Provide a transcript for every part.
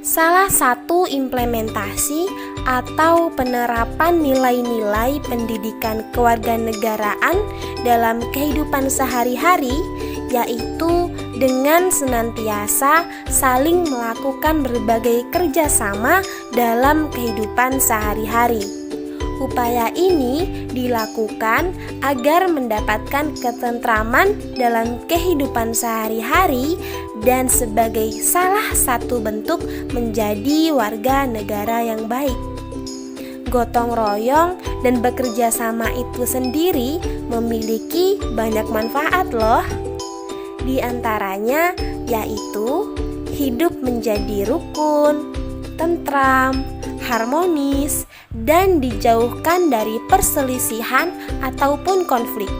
Salah satu implementasi atau penerapan nilai-nilai pendidikan kewarganegaraan dalam kehidupan sehari-hari yaitu dengan senantiasa saling melakukan berbagai kerjasama dalam kehidupan sehari-hari. Upaya ini dilakukan agar mendapatkan ketentraman dalam kehidupan sehari-hari dan sebagai salah satu bentuk menjadi warga negara yang baik. Gotong royong dan bekerja sama itu sendiri memiliki banyak manfaat loh. Di antaranya yaitu hidup menjadi rukun, tentram, harmonis, dan dijauhkan dari perselisihan ataupun konflik.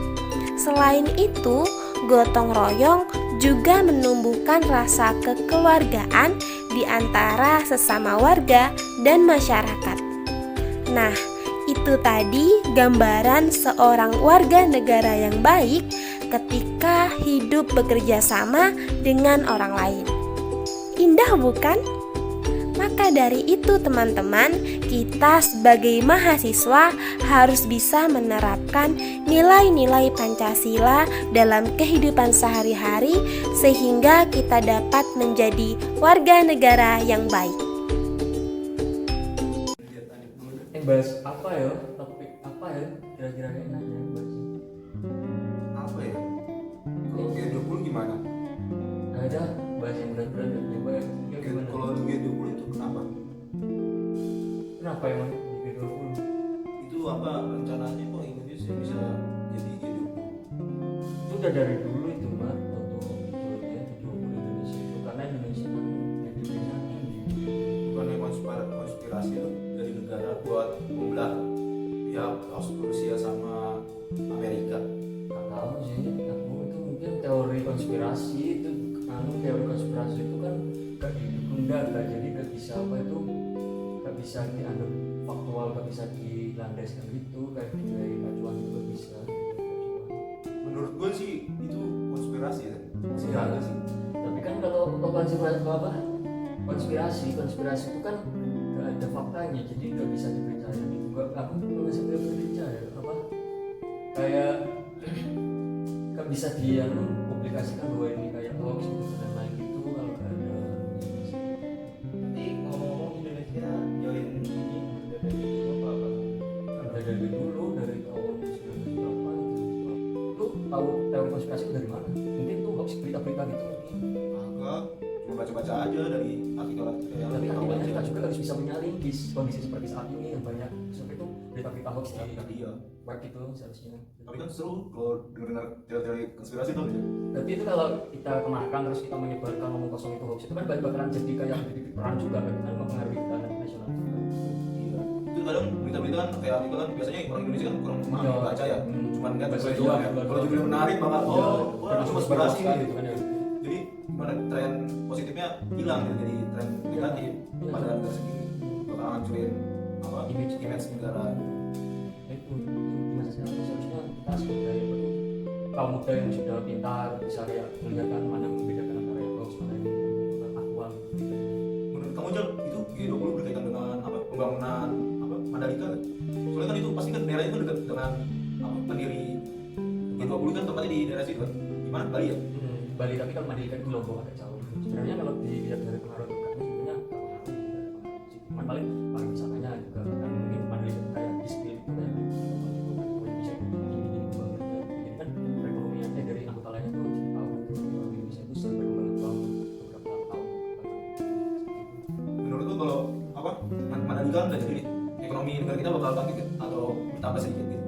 Selain itu, gotong royong juga menumbuhkan rasa kekeluargaan di antara sesama warga dan masyarakat. Nah, itu tadi gambaran seorang warga negara yang baik ketika hidup bekerja sama dengan orang lain. Indah bukan? Maka dari itu teman-teman, kita sebagai mahasiswa harus bisa menerapkan nilai-nilai Pancasila dalam kehidupan sehari-hari sehingga kita dapat menjadi warga negara yang baik. Bahas apa ya? Topik apa ya? Kira-kira enaknya bahas apa ya? Kalau G20 gimana? ada bahas yang berat-berat yang bahas ya gimana? Kalau G20 itu Kenapa emang G20? itu apa rencananya kok Indonesia bisa jadi G20? Itu udah dari dulu itu mah untuk turutnya G20 Indonesia itu karena Indonesia kan Indonesia Bukannya konspirasi itu dari negara buat membelah pihak Rusia sama Amerika. nggak tahu sih, aku itu mungkin teori konspirasi itu teori konspirasi itu kan gak didukung data, jadi gak bisa apa itu gak bisa dianggap faktual, gak bisa dilandaskan gitu kayak dari acuan itu gak bisa. Menurut gue sih itu konspirasi ya. Masih Iya. ada sih. Tapi kan kalau konspirasi apa? Konspirasi itu kan gak ada faktanya, jadi gak bisa dipercaya gitu. Aku masih belum percaya apa? Kayak gak bisa publikasikan bahwa ini kayak hoax gitu dan lain gitu kalau gak ada. Tapi ngomong-ngomong Indonesia join ini udah dari apa? Udah dari dulu, dari tahun 19 berapa gitu. Lu tahu teori konspirasi itu dari mana? Mungkin itu hoax berita-berita gitu mungkin. Agak cuma baca-baca aja dari artikel-artikel yang Tapi tahu artikelnya aja. kita juga harus bisa menyaring di kondisi seperti saat ini yang banyak seperti itu berita-berita hoax di Iya. web itu seharusnya. Tapi kan seru kalau dengar teori konspirasi tuh. Tapi itu kalau kita kemakan terus kita menyebarkan ngomong kosong itu hoax itu kan bakalan jadi kayak titik perang juga kan mempengaruhi kita nasional. Iya. Itu kadang berita-berita kan kayak artikel kan biasanya orang Indonesia kan kurang paham Iya. baca ya. Cuman kan Baca baca doang, doang ya. baca Kalau doang. judulnya menarik bakal wah itu konspirasi gitu kan ya. Jadi gimana tren positifnya hilang ya, jadi tren negatif Iya. pada negara sendiri bakal hancurin apa Image negara. Itu di masa sekarang seharusnya kita sebagai kaum muda yang sudah pintar bisa kayak melihatkan mana membedakan antara yang hoax mana yang aktual. Menurut kamu Jal, itu G20 berkaitan dengan apa pembangunan apa Mandalika kan? Soalnya kan itu pasti kan daerah itu dekat dengan apa pendiri G20 kan tempatnya di daerah situ kan? Gimana Bali ya? Bali, tapi kalau Mandalika itu Lombok agak jauh. Sebenarnya kalau dilihat dari pengaruh lokalnya sebenarnya nggak pengaruh. Cuman paling pariwisatanya juga kan mungkin Mandalika kayak di skill itu kayak Indonesia itu tinggi banget. Jadi kan perekonomiannya dari anggota lainnya tuh jadi tahu Indonesia itu berkembang tahun beberapa tahun. Menurut lu kalau apa Mandalika kan udah jadi ekonomi negara kita bakal bangkit kan? Atau bertambah sedikit gitu?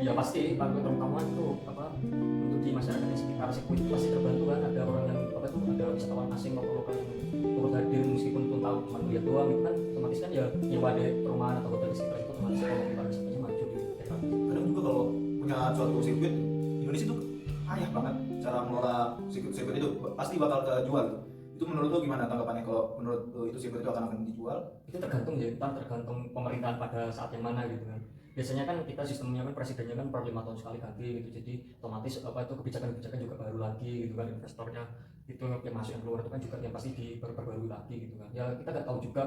Ya pasti bantu terutama itu apa untuk di masyarakat di sekitar sirkuit itu pasti terbantu kan, ada orang yang apa itu ada wisatawan asing maupun lokal yang turut hadir meskipun pun tahu cuma lihat doang itu kan otomatis kan ya nyewa deh perumahan atau hotel di sekitar itu otomatis ekonomi pariwisatanya maju di daerah. Kadang juga kalau punya suatu sirkuit Indonesia tuh payah banget cara mengelola sirkuit itu pasti bakal kejual. Itu menurut lu gimana tanggapannya kalau menurut lu itu sirkuit itu akan dijual? Itu tergantung ya, entah tergantung pemerintahan pada saat yang mana gitu kan. biasanya kan kita sistemnya kan presidennya kan per 5 tahun sekali ganti gitu, jadi otomatis itu kebijakan-kebijakan juga baru lagi gitu kan, investornya itu yang masuk yang keluar itu kan juga yang pasti diperbarui lagi gitu kan. Ya kita nggak tahu juga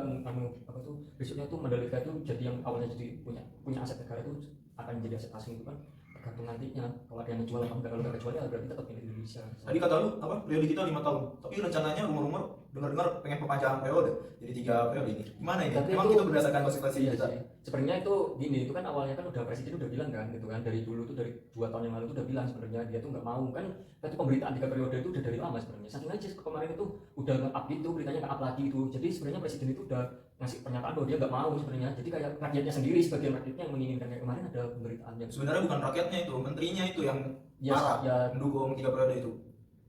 besoknya tuh Mandalika itu jadi yang awalnya jadi punya aset negara itu akan jadi aset asing itu kan, tergantung nantinya kalau ada yang jual apa enggak. Kalau nggak kecuali ya berarti tetap milik Indonesia. Tadi kata lu periode kita 5 tahun, tapi rencananya rumor-rumor dengar-dengar pengen perpanjangan periode jadi 3 periode ini. Gimana ini? Tapi Emang itu, itu berdasarkan konsekuensi iya kita? sih. Sebenarnya itu gini, itu kan awalnya kan udah presiden udah bilang kan gitu kan, dari dulu tuh dari 2 tahun yang lalu tuh udah bilang sebenarnya dia tuh nggak mau kan. Itu pemberitaan 3 periode itu udah dari lama sebenarnya. Saking aja kemarin itu udah nge-up gitu, beritanya nge-up lagi itu. Jadi sebenarnya presiden itu udah ngasih pernyataan bahwa dia nggak mau sebenarnya. Jadi kayak rakyatnya sendiri, sebagian rakyatnya yang menginginkan. Kayak kemarin ada pemberitaan yang Sebenarnya bukan rakyatnya itu, menterinya itu yang ya, marah ya, mendukung 3 periode itu.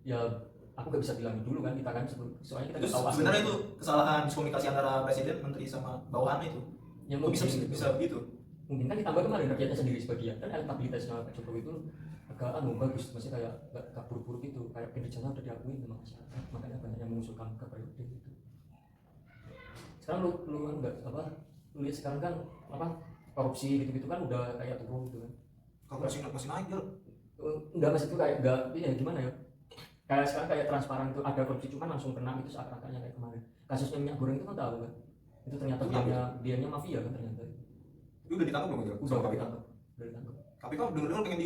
ya aku gak bisa bilang dulu kan, kita kan soalnya kita Terus nggak tahu sebenarnya aslinya. itu kesalahan komunikasi antara presiden, menteri sama bawahan itu. Yang Kok bisa mungkin bisa begitu? mungkin kan ditambah kemarin rakyatnya sendiri sebagian kan, elektabilitasnya Pak Jokowi itu agak bagus, maksudnya kayak gak buruk-buruk gitu, kayak kinerjanya udah diakui sama masyarakat, makanya banyak yang mengusulkan ke periode gitu. Sekarang lu enggak lu lihat sekarang kan korupsi gitu-gitu kan udah kayak turun gitu kan. Kalau masih naik Jel. Enggak, mas itu kayak enggak, iya gimana ya, kayak sekarang kayak transparan itu ada korupsi cuman langsung kena gitu seakan-akannya kayak kemarin kasusnya minyak goreng itu kan tahu kan, itu ternyata dianya mafia kan ternyata. Itu udah ditangkap belum Jel? Udah Sama KPK. ditangkap. KPK dengar-dengar pengen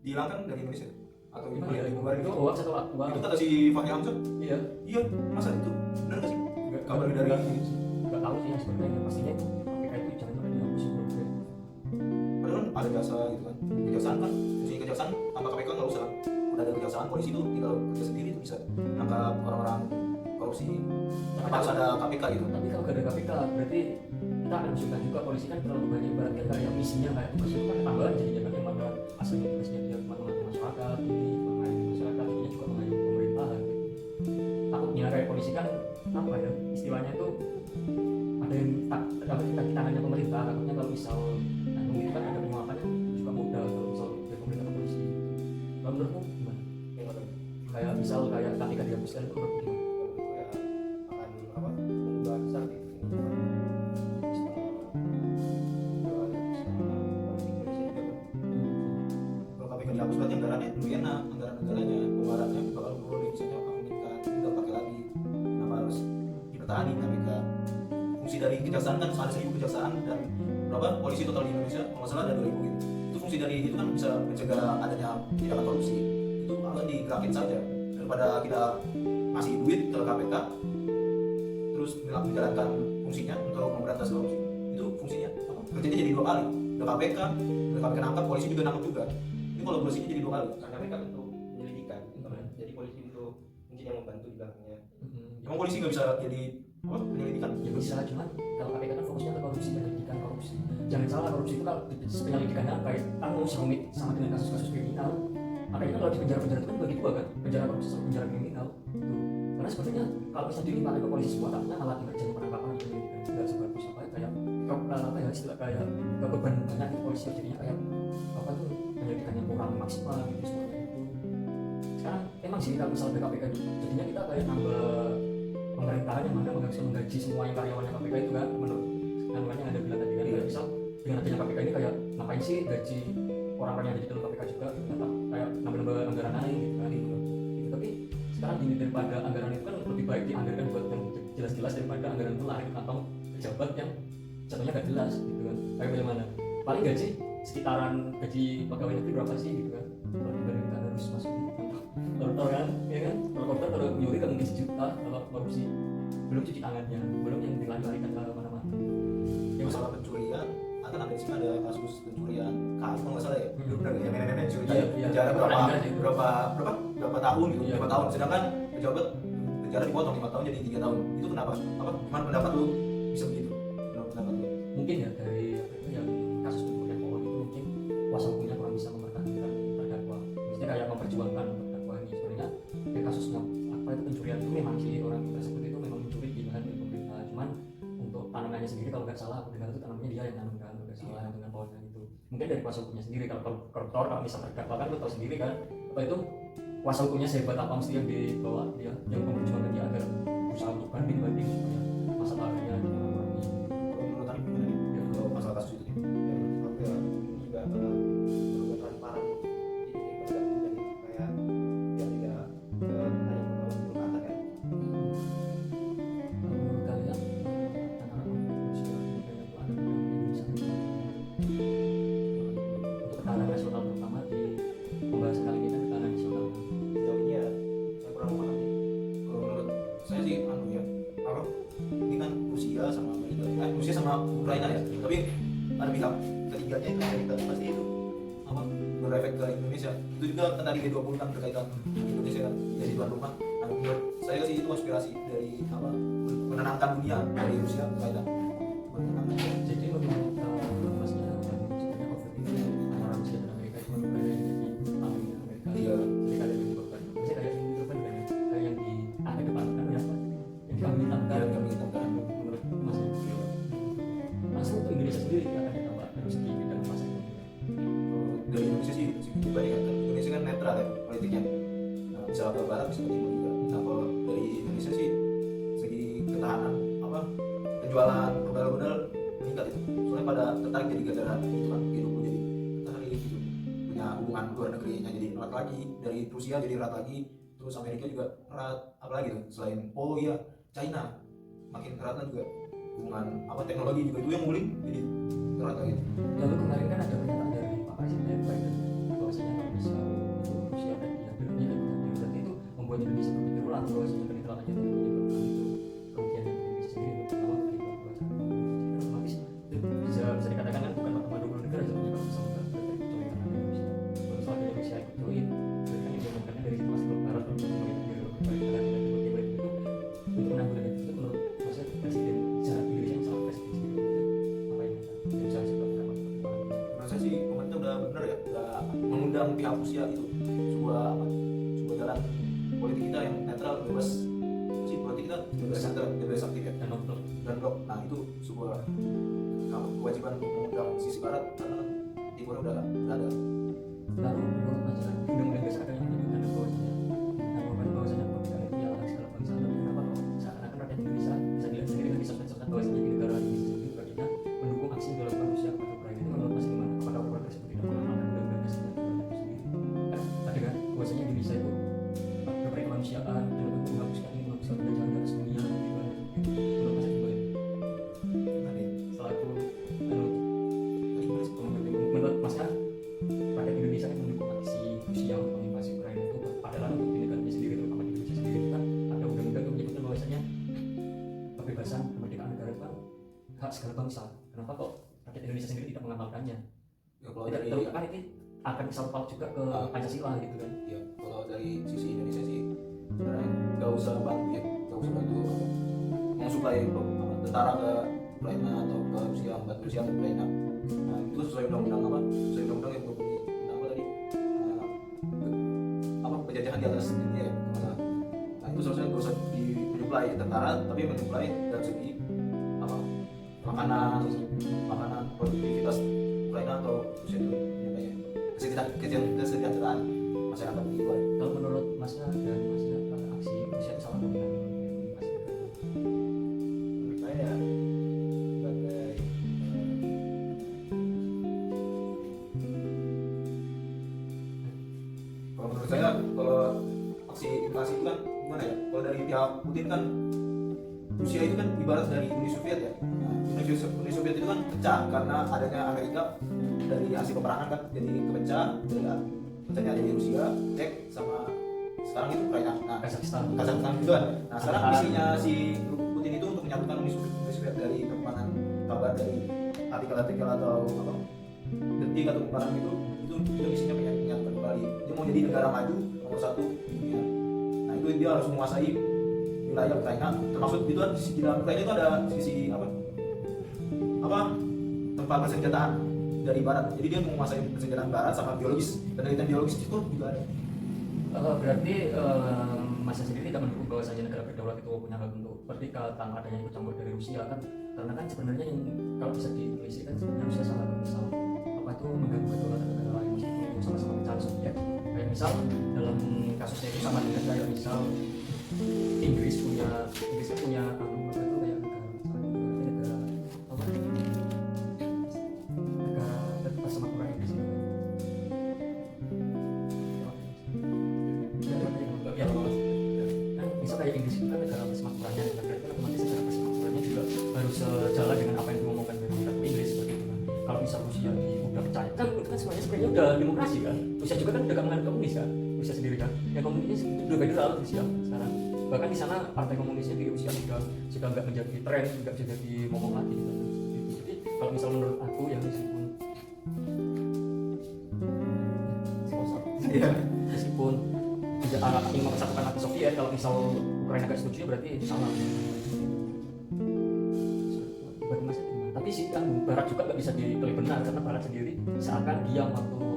dihilangkan dari Indonesia atau Gimana ya? dibubarin Itu gitu. hoax atau aktual? Itu kata si Fahri Hamzah. Iya. Iya, masa itu benar nggak sih? Kabar dari nggak tahu sih yang sebenarnya, pastinya KPK itu jangan sampai dihapus sih. padahal kan ada jasa gitu kan, kejaksaan kan, fungsi kejaksaan tanpa KPK nggak usah, udah ada kejaksaan, polisi itu tinggal kerja sendiri itu bisa nangkap orang-orang korupsi, tapi harus ada KPK gitu. Tapi kalau gak ada KPK berarti kita akan usulkan juga polisi kan terlalu banyak ibaratnya kayak misinya kayak tugas itu kan tambahan jadinya kan, yang mana aslinya tugasnya dia cuma mengatur masyarakat, ini mengayomi masyarakat, ini juga mengayomi pemerintahan gitu. Takutnya kayak polisi kan apa ya istilahnya itu ada yang kaki tangannya pemerintah, takutnya kalau misal itu kan ada penyuapannya juga mudah kalau misal dari pemerintah ke polisi. Kalau menurutmu gimana? Kayak misal kayak KPK dihapuskan itu menurutmu gimana? Kalau KPK dihapus berarti anggarannya lebih enak, anggaran negaranya, pengeluarannya bakal turun, misalnya akan meningkat, tinggal pakai lagi. Kenapa harus dipertahankan KPK? Fungsi dari kejaksaan kan ada 1.000 kejaksaan dan berapa polisi total di Indonesia, kalau nggak salah ada 2.000 gitu. Itu fungsi dari itu kan bisa mencegah adanya tindakan korupsi. Itu harus digerakin saja daripada kita ngasih duit ke KPK terus menjalankan fungsinya untuk memberantas korupsi. Itu fungsinya apa? Kerjanya jadi 2 kali. Udah KPK nangkap, polisi juga nangkap juga. Ini kolaborasinya jadi 2 kali. Karena mereka untuk penyelidikan, jadi polisi untuk mungkin yang membantu di belakangnya. Emang polisi nggak bisa jadi penyelidikan? Ya bisa, cuman kalau KPK kan fokusnya ke korupsi, penyelidikan korupsi. Jangan salah, korupsi itu kalau penyelidikannya kayak kan mau rumit sama dengan kasus-kasus kriminal. Makanya kan kalau di penjara-penjara itu kan bagi 2 kan, penjara korupsi sama penjara kriminal. Tuh. Karena sebenarnya kalau misalnya dilimpahkan ke polisi semua, takutnya malah kinerjanya penangkapan dan penyelidikan tidak sebagus kayak istilah kayak beban banyak di polisi, jadinya kayak tuh penyelidikannya kurang maksimal gitu seperti itu. Sekarang emang sih kalau misalnya KPK itu jadinya kita kayak nambah pemerintahan yang mana nggak bisa menggaji semua yang karyawannya KPK itu kan, menurut namanya ada bilang tadi kan, kayak misal dengan adanya KPK ini kayak ngapain sih gaji orang-orang yang ada di dalam KPK juga kayak nambah anggaran lain gitu kan gitu. Tapi sekarang gini, daripada anggaran itu kan lebih baik dianggarkan buat yang jelas-jelas daripada anggaran itu lari ke kantong pejabat yang jatuhnya gak jelas gitu kan. Kayak bagaimana paling gaji sekitaran gaji pegawai negeri berapa sih gitu kan, kalau dibandingkan harus masuk di koruptor kan, ya kan, kalau koruptor kalau nyuri kan mungkin 1 juta, kalau korupsi belum cuci tangannya, belum yang dilari-larikan ke mana-mana. Ya masalah pencurian, akan ada di sini ada kasus pencurian kayu kalau nggak salah ya, benar ya, nenek-nenek curi penjara berapa tahun gitu, 5 tahun, sedangkan pejabat penjara dipotong 5 tahun jadi 3 tahun. Itu kenapa? Gimana pendapat lu bisa begitu? Menurut pendapat lu? Mungkin ya dari yang kasus pencurian pohon itu mungkin kuasa hukumnya kurang bisa mempertahankan terdakwa, maksudnya kayak memperjuangkan terdakwa ini. Sebenarnya kayak kasusnya itu pencurian itu memang sih orang tersebut itu memang mencuri di lahan milik pemerintah, cuman untuk tanamannya sendiri kalau nggak salah aku dengar itu tanamannya dia yang nanamkan, nggak salah dengan pohonnya itu. Mungkin dari kuasa hukumnya sendiri, kalau koruptor kalau misal terdakwa kan lu tahu sendiri kan itu kuasa hukumnya sehebat apa mesti yang dibawa dia, yang memperjuangkan dia agar berusaha untuk banding supaya masalahnya Kalau menurut tadi gimana nih? Kalau masalah kasus itu nih? juga kan tadi G20 kan berkaitan Indonesia kan jadi tuan rumah. Nah, menurut saya sih itu aspirasi dari apa menenangkan dunia dari Rusia berkaitan menenangkan. Jadi menurut masnya sebenarnya COVID ini antara Rusia dan Amerika cuma berbeda di Amerika Iya. Serikat yang menyebabkan maksudnya kayak yang menyebabkan kayak yang di akhir depan kan ya apa yang kami Iya, hitamkan kami hitamkan. menurut masnya masa untuk Indonesia sendiri akan ditambah harus di bidang masa itu Dari Indonesia sih pribadi kan Indonesia kan netral ya politiknya. Nah, bisa ke barat bisa ke timur juga. Nah, kalau dari Indonesia sih segi ketahanan apa penjualan rudal meningkat itu. Soalnya pada tertarik jadi gara-gara itu kan G20 jadi tertarik gitu. Punya hubungan luar negerinya jadi erat lagi, dari Rusia jadi erat lagi, terus Amerika juga erat, apalagi tuh selain iya China makin erat lah juga hubungan apa teknologi juga itu yang ngulik jadi erat lagi. lalu kemarin kan ada pernyataan dari Pak Presiden Biden bahwasanya kalau misal itu Rusia dan diambilnya berarti itu membuat Indonesia berpikir ulang bahwasanya kenetralannya itu menyebabkan itu kerugian yang Indonesia sendiri terutama di Papua jadi otomatis itu bisa dikatakan kan bukan pertemuan 20 negara sebenarnya kalau bisa berarti kecuali karena ada Rusia kalau misalnya Indonesia ikut join berarti kan yang dilakukannya dari situasi blok barat untuk mengakhiri kebaikan dan berbagai itu untuk menanggulangi itu menurut maksudnya Presiden secara Indonesia yang salah Presiden sendiri itu apa yang bisa disebutkan Menurut saya sih pemerintah udah bener ya, udah mengundang pihak Rusia itu sebuah apa, sebuah jalan politik kita yang netral bebas sih politik kita bebas aktif ya dan nonton dan blok. Nah itu sebuah apa, kewajiban untuk mengundang sisi barat karena timur udah ada. lalu menurut Mas kan undang-undang dasar ada yang menyebutkan bahwasanya kemerdekaan itu ya segala bangsa tapi kenapa kok seakan-akan rakyat Indonesia bisa dilihat sendiri dan disebut-sebut bahwasanya di negara Indonesia sendiri baginya mendukung aksi yang dilakukan Rusia kepada Ukraina itu menurut Mas gimana? Apakah orang tersebut tidak mengamalkan undang-undang dasar itu sendiri? Kan ada kan bahwasanya Indonesia itu berperan kemanusiaan dan menghapuskan penjajahan atas dunia gitu kan. Menurut Mas gimana? Tadi Selaku menurut Mas kan rakyat Indonesia kan mendukung aksi Rusia untuk menginvasi Ukraina itu padahal untuk di negaranya sendiri terutama di Indonesia sendiri itu kan ada undang-undang yang menyebutkan bahwasanya kebebasan kemerdekaan negara itu kan hak segala bangsa. Kenapa kok rakyat Indonesia sendiri tidak mengamalkannya? ya kalau Tidak dari tahu kan itu akan misal paut juga ke Pancasila gitu kan. ya kalau dari sisi Indonesia sih sebenarnya nggak usah bantu ya, nggak usah bantu apa, mensuplai apa, tentara ke Ukraina atau ke Rusia, membantu Rusia ke Ukraina. Nah itu sesuai undang-undang apa? Sesuai undang-undang yang berbunyi tentang apa tadi? Apa penjajahan di atas dunia ya? Nah itu seharusnya nggak usah disuplai tentara, tapi mensuplai dari segi apa? Makanan, produktivitas Ukraina atau Rusia itu ya, kayak kesejahteraan masyarakat di luar. Kalau menurut Masnya dan Masnya aksi Rusia itu salah atau benar? Menurut saya sebagai Kalau menurut saya kalau aksi invasi itu kan gimana ya? Kalau dari pihak Putin kan Rusia itu kan ibarat dari Uni Soviet ya. Nah, Uni Soviet itu kan pecah karena adanya Amerika dari hasil peperangan kan jadi kepecah dari pecahnya ada di Rusia, Cek sama sekarang itu Ukraina. Nah, Kazakhstan juga kan. Nah sekarang misinya si Putin itu untuk menyatukan Uni Soviet dari perkembangan kabar dari artikel-artikel atau apa detik atau perkembangan itu misinya menyatukan kembali. Dia mau jadi negara maju nomor satu di dunia. Nah itu dia harus menguasai wilayah Ukraina. Termasuk itu kan di dalam Ukraina itu ada sisi apa tempat persenjataan dari barat. Jadi dia menguasai persenjataan barat sama biologis, penelitian biologis itu juga ada. Berarti Masnya sendiri tidak mendukung bahwasanya negara berdaulat itu punya hak untuk merdeka tanpa adanya ikut campur dari Rusia kan? Karena kan sebenarnya yang kalau bisa ditelisik kan sebenarnya Rusia salah misal apa itu mengganggu kedaulatan negara lain meskipun itu sama-sama mencari Soviet. Kayak misal dalam kasusnya itu sama dengan kayak misal Inggris kan punya apa itu kayak negara apa negara persemakmuran Inggris itu. Ya, kan bisa kayak Inggris itu kan negara persemakmurannya dan berarti kan otomatis secara persemakmurannya juga harus sejalan dengan apa yang diomongkan dari Ratu Inggris seperti itu kan. Kalau misal Rusia udah percaya kan itu kan sebenarnya udah demokrasi kan. Rusia juga kan udah gak menganut komunis kan. Rusia sendiri kan. Yang komunis itu udah federal Rusia sekarang. Bahkan di sana partai komunisnya di Rusia sudah nggak menjadi tren, nggak jadi momong lagi gitu. Jadi kalau misal menurut aku yang meskipun Iya. Meskipun tidak ingin mempersatukan anti Soviet, kalau misal Ukraina gak setuju ya berarti salah. Tapi sih kan Barat juga nggak bisa diklaim benar karena Barat sendiri seakan diam waktu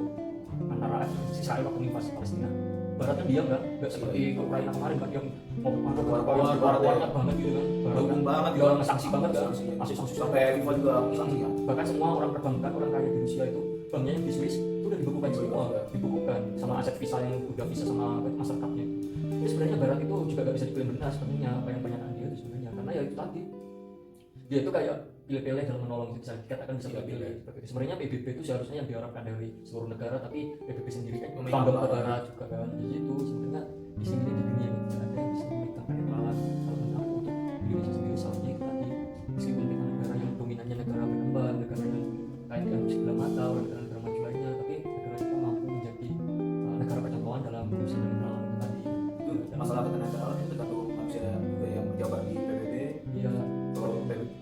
antara Israel waktu invasi Palestina. Barat kan diam nggak seperti Ukraina kemarin kan yang mau keluar banget gitu kan. Dukung banget dia orang ngesanksi banget kan, masih sanksi sampai FIFA juga sanksi kan. Bahkan semua orang perbankan, orang kaya di Rusia itu banknya yang di Swiss itu udah dibukukan semua, dibukukan sama aset Visa yang udah Visa sama Mastercard-nya. Jadi sebenarnya Barat itu juga nggak bisa diklaim benar sebenarnya apa yang pernyataan dia itu sebenarnya, karena ya itu tadi dia itu kayak pilih-pilih dalam menolong, bisa dikatakan bisa pilih-pilih seperti itu. Sebenarnya PBB itu seharusnya yang diharapkan dari seluruh negara, tapi PBB sendiri kan condong ke Barat juga kan. Jadi itu sebenarnya di sini di dunia ini tidak ada yang bisa memegang penetralan kalau menurut aku untuk Indonesia sendiri. Soalnya itu tadi meskipun kita negara yang dominannya negara berkembang, negara yang kayak dianggap sebelah mata oleh negara-negara maju lainnya, tapi negara kita mampu menjadi negara percontohan dalam urusan penetralan itu tadi. Itu masalah ketenagaan itu tergantung manusia juga yang menjabat di PBB. Iya.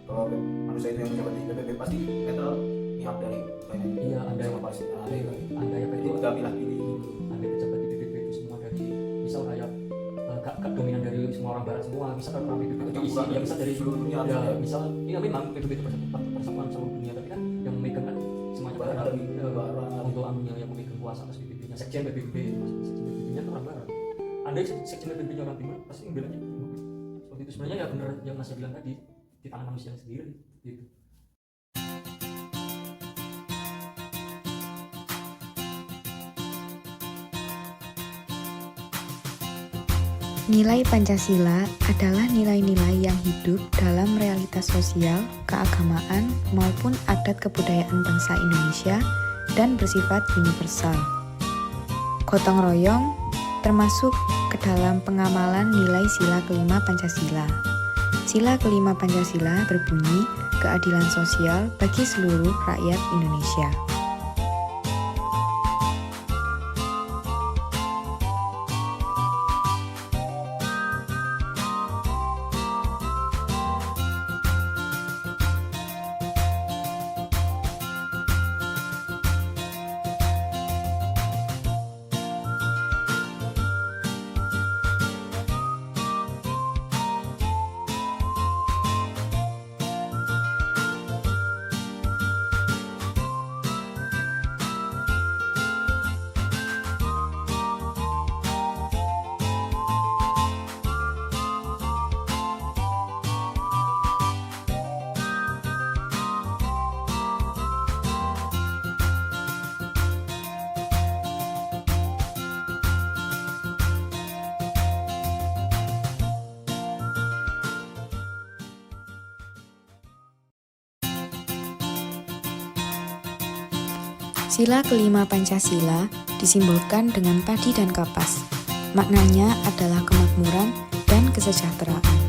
Kalau manusia itu yang menjabat di PBB pasti netral pihak dari Ukraina. Iya, ada sama Palestina. Ada yang Anda yang jadi udah pilih-pilih gitu. Anda pejabat di PBB itu semua dari misal kayak gak dominan dari semua orang Barat semua, misal kan orang PBB itu diisi, ya misal dari seluruh dunia. ya misal iya memang PBB itu persatuan seluruh dunia, tapi kan yang memegang kan semuanya Barat. Untuk anunya yang memegang kuasa atas PBB-nya, sekjen PBB, sekjen PBB-nya itu orang Barat. Anda sekjen PBB-nya orang Timur pasti membelanya seperti itu. Sebenarnya ya benar yang Mas bilang tadi, di tangan manusia sendiri gitu. Nilai Pancasila adalah nilai-nilai yang hidup dalam realitas sosial, keagamaan, maupun adat kebudayaan bangsa Indonesia dan bersifat universal. Gotong royong termasuk ke dalam pengamalan nilai sila kelima Pancasila. Sila kelima Pancasila berbunyi keadilan sosial bagi seluruh rakyat Indonesia. Sila kelima Pancasila disimbolkan dengan padi dan kapas. Maknanya adalah kemakmuran dan kesejahteraan.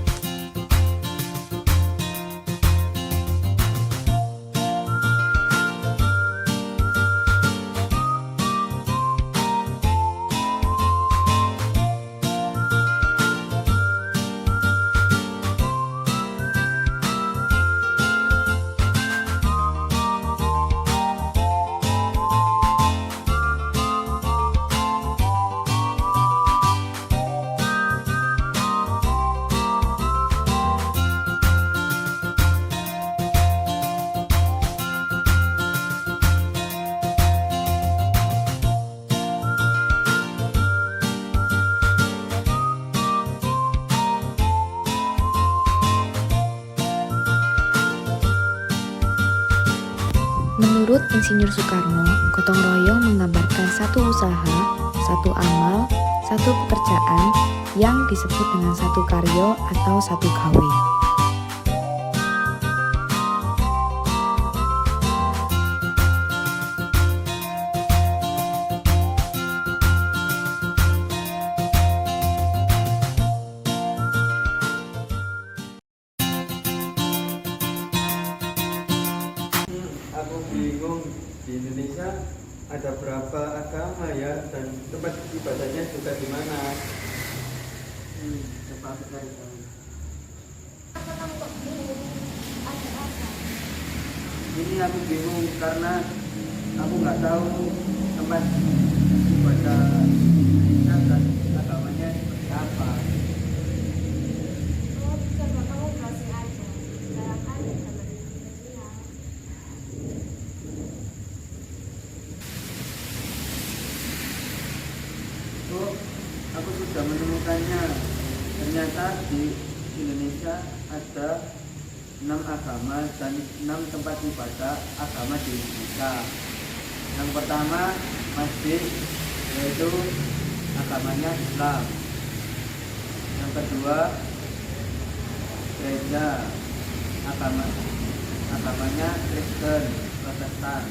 Menurut Insinyur Soekarno, gotong royong menggambarkan satu usaha, satu amal, satu pekerjaan yang disebut dengan satu karya atau satu gawe. Aku bingung, di Indonesia ada berapa agama ya, dan tempat ibadahnya juga di mana? Coba aku cari tahu. Ini aku bingung karena aku nggak tahu tempat ibadah warga Indonesia dan agamanya seperti apa? Oh, coba kamu browsing aja. Sekarang kan ada zaman media sosial. Oh, aku sudah menemukannya. Ternyata di Indonesia ada 6 agama dan 6 tempat ibadah agama di Indonesia. Yang pertama masjid, yaitu agamanya Islam. Yang kedua gereja, agamanya Kristen Protestan.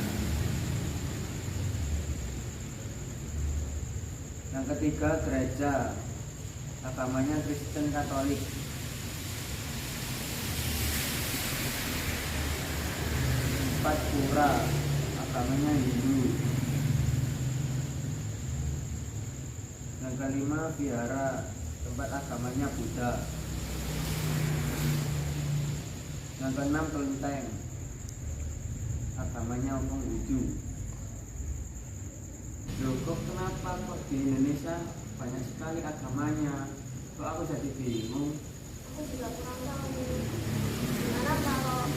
Yang ketiga gereja, agamanya Kristen Katolik. Empat pura, agamanya Hindu. Yang kelima vihara, tempat agamanya Buddha. Yang keenam kelenteng, agamanya Konghucu. Loh, kok kenapa kok di Indonesia banyak sekali agamanya? Kok aku jadi bingung? Aku juga kurang tahu. Gimana kalau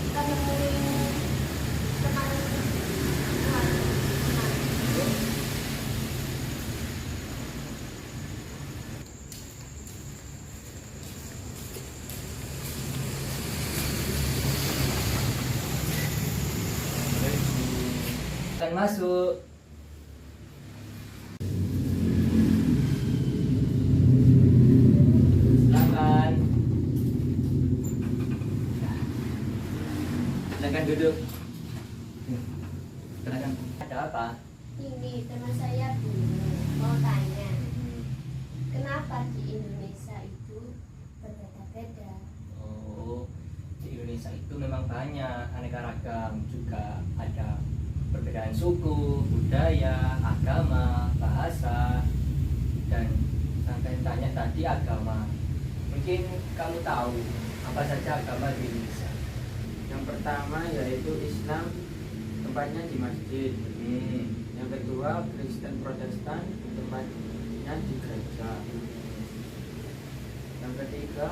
kita nemuin teman Tuhan? Akan masuk. Silakan. Silakan duduk. Silakan. Ada apa? Ini teman saya bingung, mau tanya, kenapa di Indonesia itu berbeda-beda? Oh, di Indonesia itu memang banyak aneka ragam, juga ada perbedaan suku, budaya, agama, bahasa, dan sampai tanya tadi agama. Mungkin kamu tahu apa saja agama di Indonesia? Yang pertama yaitu Islam, tempatnya di masjid. Yang kedua Kristen Protestan, tempatnya di gereja. Yang ketiga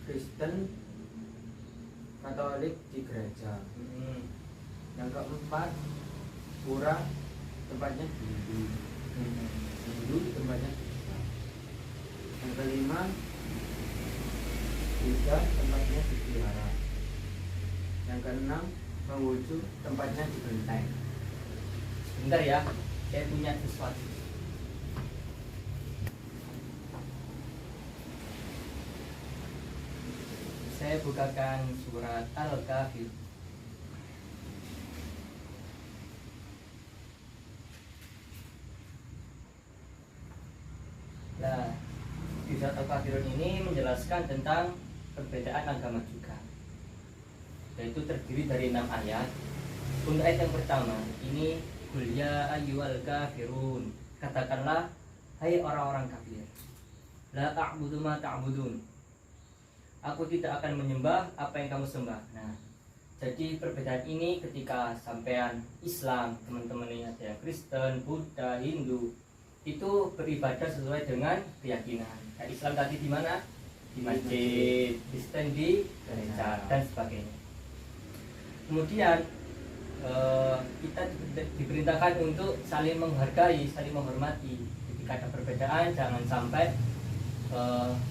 Kristen Katolik di gereja. Yang keempat pura, tempatnya Hindu. Hindu tempatnya di Islam. Yang kelima Buddha, tempatnya di vihara. Yang keenam Konghucu, tempatnya di kelenteng. Bentar ya, saya punya sesuatu. Saya bukakan surat Al-Kafir. Nah, di surat Al-Kafirun ini menjelaskan tentang perbedaan agama juga, yaitu terdiri dari 6 ayat. Untuk ayat yang pertama ini, Qul ya ayyuhal kafirun, katakanlah hai orang-orang kafir, la a'budu ma ta'budun, aku tidak akan menyembah apa yang kamu sembah. Nah, jadi perbedaan ini ketika sampean Islam, teman-teman ini ada yang Kristen, Buddha, Hindu, itu beribadah sesuai dengan keyakinan. Nah, Islam tadi di mana? Di masjid, Kristen di gereja dan sebagainya. Kemudian kita diperintahkan untuk saling menghargai, saling menghormati. Ketika ada perbedaan, jangan sampai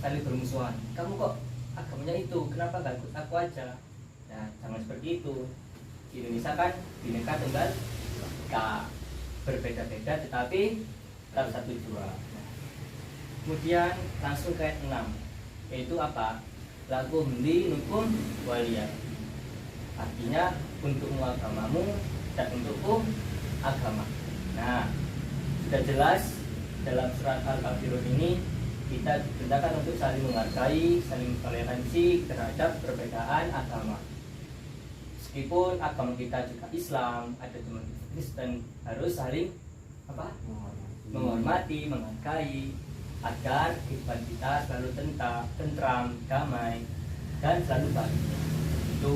saling bermusuhan. Kamu kok agamanya itu, kenapa gak ikut aku aja? Nah, jangan seperti itu. Di Indonesia kan Bhinneka Tunggal Ika, berbeda-beda tetapi tetap satu jua. Nah, kemudian langsung ke ayat 6, yaitu apa? Lakum dinukum waliyah. Artinya untukmu agamamu dan untukku agama. Nah, sudah jelas dalam surat Al-Kafirun ini kita diperintahkan untuk saling menghargai, saling toleransi terhadap perbedaan agama. Meskipun agama kita juga Islam, ada teman Kristen, harus saling apa? Menghormati, menghargai, agar kehidupan kita selalu tentram, damai, dan selalu baik. Itu